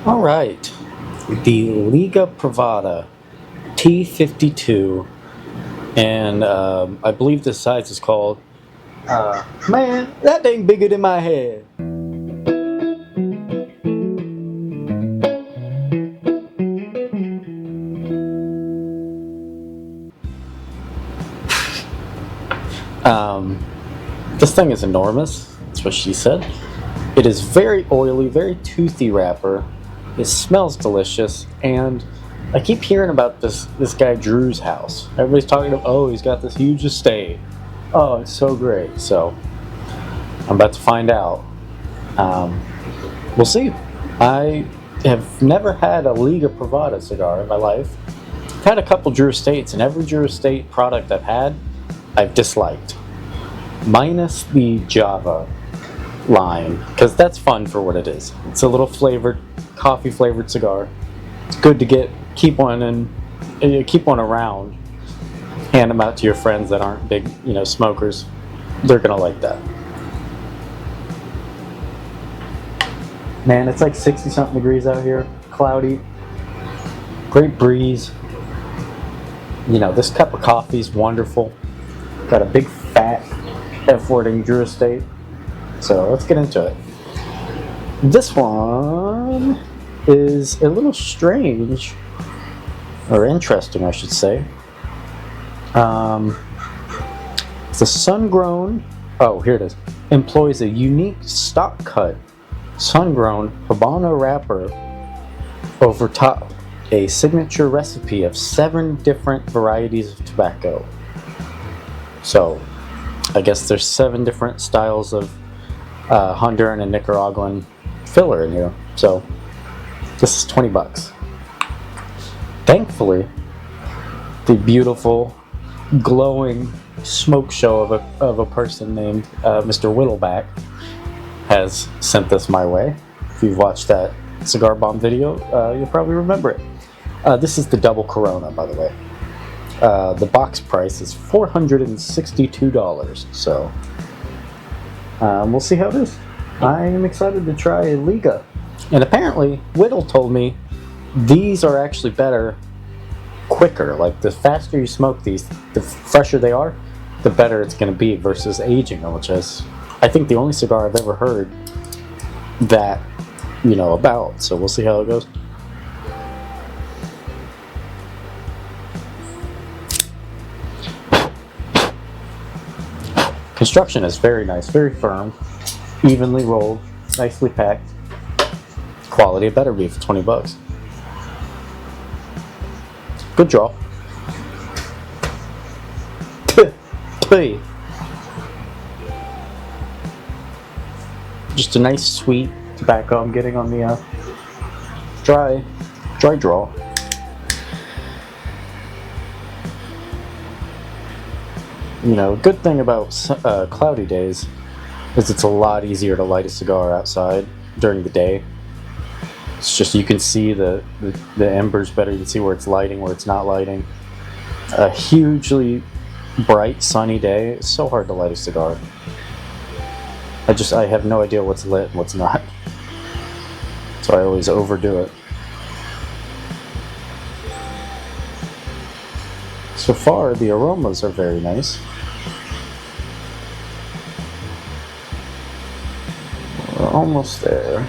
All right, the Liga Privada T52, and I believe the size is called. Man, that thing bigger than my head. Um, this thing is enormous. That's what she said. It is very oily, very toothy wrapper. It smells delicious, and I keep hearing about this guy Drew's house. Everybody's talking about, oh, he's got this huge estate. Oh, it's so great. So I'm about to find out. Um, we'll see. I have never had a Liga Privada cigar in my life. I've had a couple Drew Estates, and every Drew Estate product I've had, I've disliked. Minus the Java line, because that's fun for what it is. It's a little flavored, coffee flavored cigar. It's good to keep one around. Hand them out to your friends that aren't big, smokers. They're gonna like that. Man, it's like 60 something degrees out here. Cloudy. Great breeze. This cup of coffee is wonderful. Got a big fat F-wording Drew Estate. So let's get into it. This one is a little strange, or interesting, I should say. It's a sun-grown. Oh, here it is. Employs a unique stock cut, sun-grown Habano wrapper over top a signature recipe of 7 different varieties of tobacco. So, I guess there's 7 different styles of Honduran and Nicaraguan filler in here. So, this is $20. Thankfully, the beautiful, glowing smoke show of a person named Mr. Whittleback has sent this my way. If you've watched that Cigar Bomb video, you'll probably remember it. This is the double Corona, by the way. The box price is $462, so we'll see how it is. I am excited to try a Liga. And apparently, Whittle told me these are actually better quicker. Like, the faster you smoke these, the fresher they are, the better it's going to be versus aging them, which is, I think, the only cigar I've ever heard that, about. So we'll see how it goes. Construction is very nice, very firm, evenly rolled, nicely packed. Quality it better be for $20. Good draw. Just a nice sweet tobacco I'm getting on the dry draw. Good thing about cloudy days is it's a lot easier to light a cigar outside during the day. It's just you can see the embers better. You can see where it's lighting, where it's not lighting. A hugely bright, sunny day, it's so hard to light a cigar. I have no idea what's lit and what's not. So I always overdo it. So far, the aromas are very nice. We're almost there.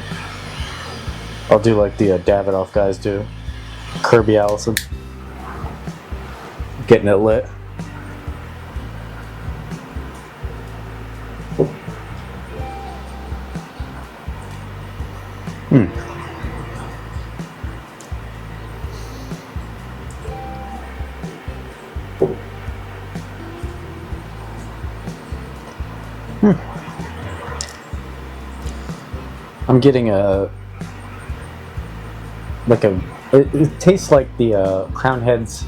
I'll do like the Davidoff guys do. Kirby Allison. Getting it lit. I'm getting it tastes like the Crown Heads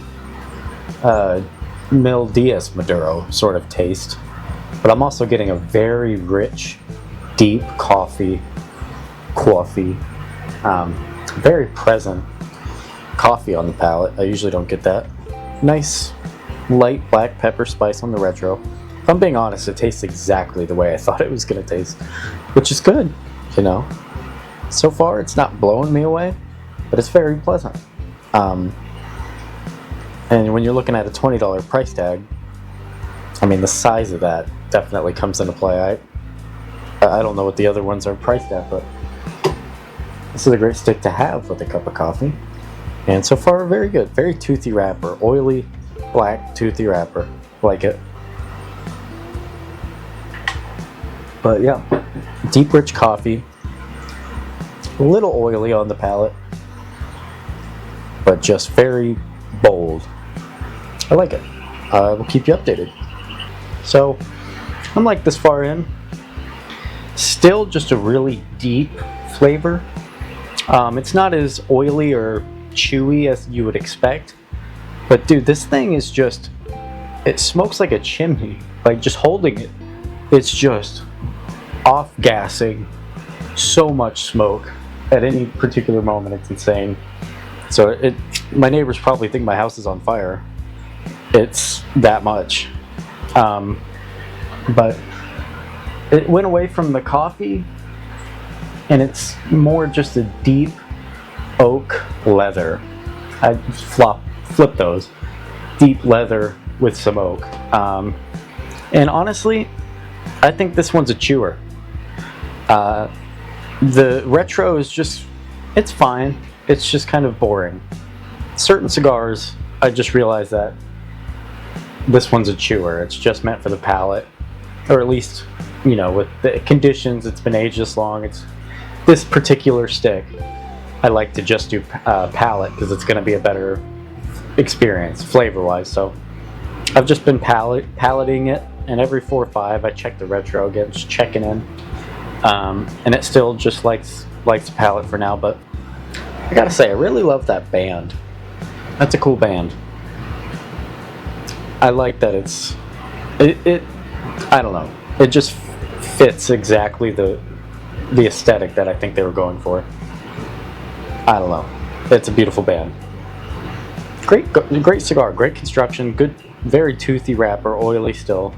Mil Diaz Maduro sort of taste, but I'm also getting a very rich, deep coffee, very present coffee on the palate. I usually don't get that. Nice, light black pepper spice on the retro. If I'm being honest, it tastes exactly the way I thought it was going to taste, which is good, So far, it's not blowing me away, but it's very pleasant. And when you're looking at a $20 price tag, I mean, the size of that definitely comes into play. I don't know what the other ones are priced at, but this is a great stick to have with a cup of coffee. And so far, very good. Very toothy wrapper. Oily, black, toothy wrapper. Like it. But yeah, deep, rich coffee. A little oily on the palate, but just very bold. I like it. I will keep you updated. So, I'm like this far in. Still just a really deep flavor. It's not as oily or chewy as you would expect. But dude, this thing is just, it smokes like a chimney. Like just holding it, it's just off-gassing so much smoke at any particular moment. It's insane. So my neighbors probably think my house is on fire. It's that much. But it went away from the coffee, and it's more just a deep oak leather. I flip those. Deep leather with some oak. And honestly, I think this one's a chewer. The retro is just, it's fine. It's just kind of boring. Certain cigars, I just realized that this one's a chewer. It's just meant for the palate, or at least, you know, with the conditions, it's been aged this long. It's this particular stick, I like to just do palate because it's going to be a better experience flavor-wise. So I've just been palating it, and every 4 or 5 I check the retro again, just checking in, and it still just likes palate for now. But I gotta say, I really love that band. That's a cool band. I like that it's I don't know, it just fits exactly the aesthetic that I think they were going for. I don't know, it's a beautiful band. Great cigar, great construction, good, very toothy wrapper, oily still.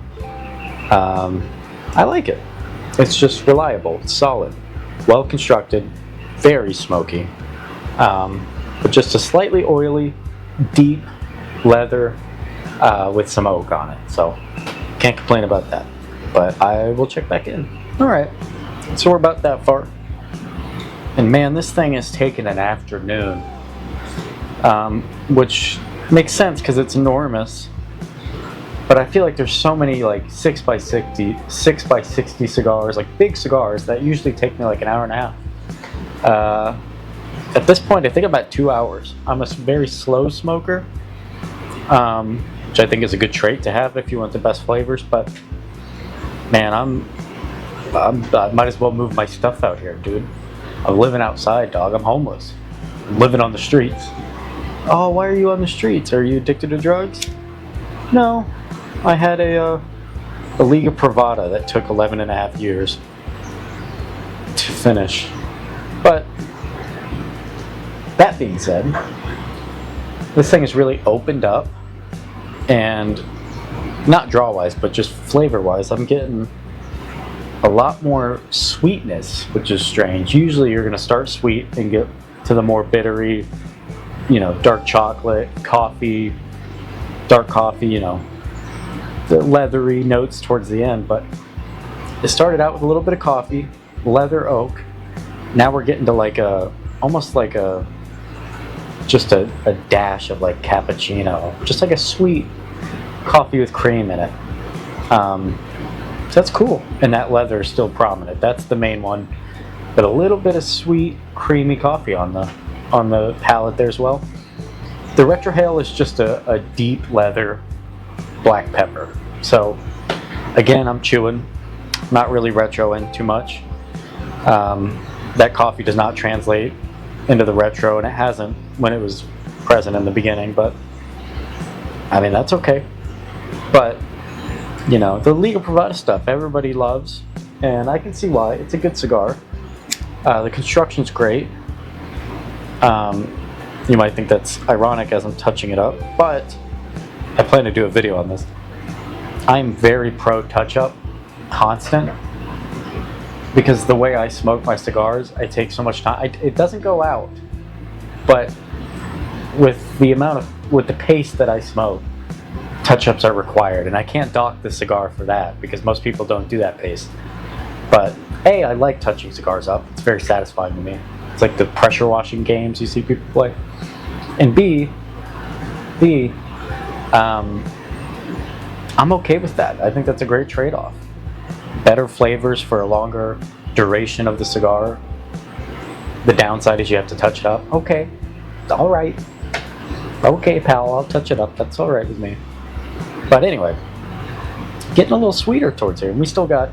I like it. It's just reliable, it's solid, well constructed, very smoky, but just a slightly oily, deep leather with some oak on it. So can't complain about that. But I will check back in. All right, so we're about that far. And man, this thing has taken an afternoon, which makes sense because it's enormous. But I feel like there's so many like 6x60 cigars, like big cigars, that usually take me like an hour and a half. At this point, I think about 2 hours. I'm a very slow smoker, which I think is a good trait to have if you want the best flavors. But man, I might as well move my stuff out here, dude. I'm living outside, dog. I'm homeless. I'm living on the streets. Oh, why are you on the streets? Are you addicted to drugs? No. I had a Liga Privada that took 11.5 years to finish. But that being said, this thing has really opened up, and not draw-wise, but just flavor-wise, I'm getting a lot more sweetness, which is strange. Usually you're going to start sweet and get to the more bittery, you know, dark chocolate, coffee, dark coffee, you know, the leathery notes towards the end. But it started out with a little bit of coffee, leather, oak. Now we're getting to like almost like just a dash of like cappuccino, just like a sweet coffee with cream in it. So that's cool, and that leather is still prominent. That's the main one, but a little bit of sweet, creamy coffee on the palate there as well. The retrohale is just a deep leather black pepper. So again, I'm chewing, not really retroing too much. That coffee does not translate into the retro, and it hasn't when it was present in the beginning, but I mean, that's okay. But you know, the Liga Privada stuff everybody loves, and I can see why. It's a good cigar. The construction's great. You might think that's ironic as I'm touching it up, but I plan to do a video on this. I'm very pro touch-up, constant. because the way I smoke my cigars, I take so much time. It doesn't go out, but with the pace that I smoke, touch-ups are required, and I can't dock the cigar for that because most people don't do that pace. But A, I like touching cigars up. It's very satisfying to me. It's like the pressure washing games you see people play. And B, I'm okay with that. I think that's a great trade-off. Better flavors for a longer duration of the cigar. The downside is you have to touch it up. Okay, all right. Okay, pal, I'll touch it up. That's all right with me. But anyway, getting a little sweeter towards here. And we still got,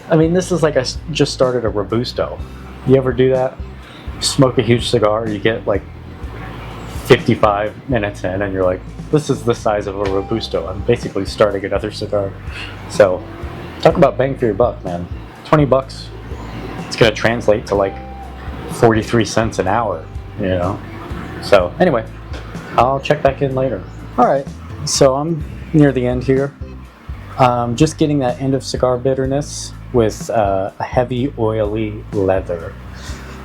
I mean, this is like I just started a Robusto. You ever do that? Smoke a huge cigar, you get like 55 minutes in, and you're like, this is the size of a Robusto. I'm basically starting another cigar. So, talk about bang for your buck, man. 20 bucks, it's gonna translate to like 43 cents an hour, you know? So, anyway, I'll check back in later. Alright, so I'm near the end here. Just getting that end of cigar bitterness with a heavy, oily leather.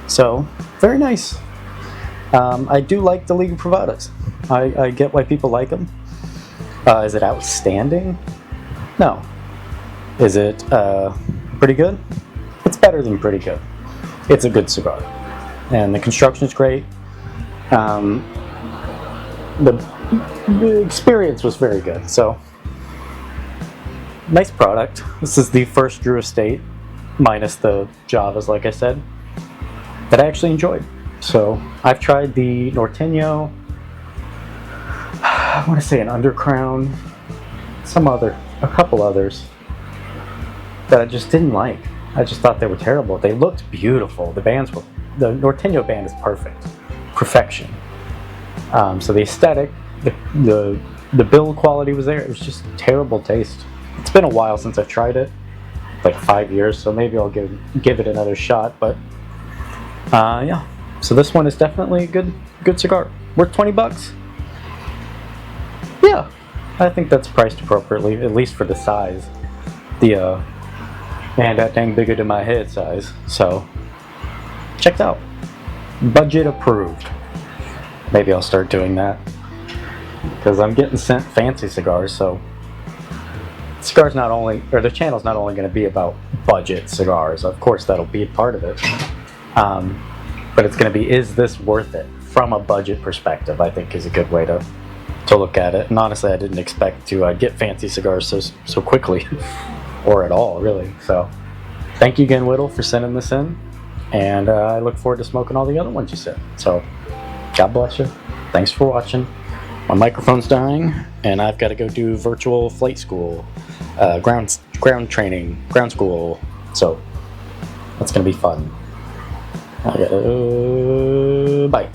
So, very nice. I do like the Liga Privadas. I get why people like them. Is it outstanding? No. Is it pretty good? It's better than pretty good. It's a good cigar. And the construction is great. The experience was very good. So, nice product. This is the first Drew Estate, minus the Javas, like I said, that I actually enjoyed. So I've tried the Norteño, I want to say an Undercrown, a couple others that I just didn't like. I just thought they were terrible. They looked beautiful. The Norteño band is perfection. So the aesthetic, the build quality was there. It was just terrible taste. It's been a while since I've tried it, like 5 years, so maybe I'll give it another shot. But yeah. So this one is definitely a good cigar. Worth 20 bucks? Yeah, I think that's priced appropriately, at least for the size. Man, that dang bigger than my head size. So, checked out. Budget approved. Maybe I'll start doing that. Because I'm getting sent fancy cigars, so the channel's not only going to be about budget cigars. Of course, that'll be a part of it. But it's going to be, is this worth it? From a budget perspective, I think is a good way to look at it. And honestly, I didn't expect to get fancy cigars so quickly, or at all, really. So, thank you again, Whittle, for sending this in. And I look forward to smoking all the other ones you sent. So, God bless you. Thanks for watching. My microphone's dying, and I've got to go do virtual flight school, ground school. So, that's going to be fun. Bye.